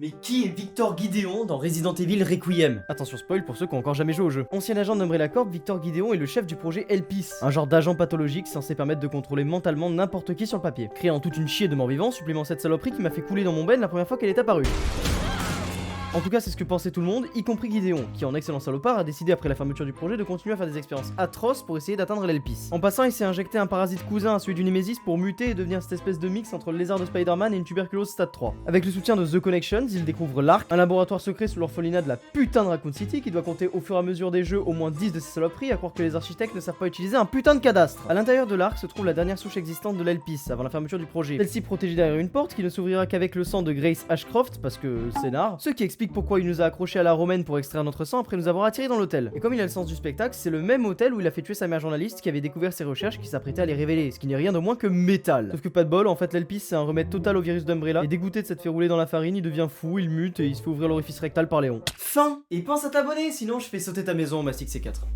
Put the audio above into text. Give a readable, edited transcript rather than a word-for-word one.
Mais qui est Victor Gideon dans Resident Evil Requiem? Attention spoil pour ceux qui ont encore jamais joué au jeu. Ancien agent d'Umbrella Corp, Victor Gideon est le chef du projet Elpis, un genre d'agent pathologique censé permettre de contrôler mentalement n'importe qui sur le papier. Créant toute une chier de morts-vivants, supplément cette saloperie qui m'a fait couler dans mon ben la première fois qu'elle est apparue. En tout cas, c'est ce que pensait tout le monde, y compris Gideon, qui en excellent salopard a décidé après la fermeture du projet de continuer à faire des expériences atroces pour essayer d'atteindre l'Elpis. En passant, il s'est injecté un parasite cousin à celui du Nemesis pour muter et devenir cette espèce de mix entre le lézard de Spider-Man et une tuberculose stade 3. Avec le soutien de The Connections, il découvre l'Ark, un laboratoire secret sous l'orphelinat de la putain de Raccoon City qui doit compter au fur et à mesure des jeux au moins 10 de ces saloperies, à croire que les architectes ne savent pas utiliser un putain de cadastre. À l'intérieur de l'Ark se trouve la dernière souche existante de l'Elpis avant la fermeture du projet. Celle-ci protégée derrière une porte qui ne s'ouvrira qu'avec le sang de Grace Ashcroft, parce que scénar, ce qui explique pourquoi il nous a accroché à la romaine pour extraire notre sang après nous avoir attiré dans l'hôtel. Et comme il a le sens du spectacle, c'est le même hôtel où il a fait tuer sa mère journaliste qui avait découvert ses recherches qui s'apprêtait à les révéler, ce qui n'est rien de moins que métal. Sauf que pas de bol, en fait l'Elpis c'est un remède total au virus d'Umbrella, et dégoûté de s'être fait rouler dans la farine, il devient fou, il mute et il se fait ouvrir l'orifice rectal par Léon. Fin. Et pense à t'abonner, sinon je fais sauter ta maison au Mastic C4.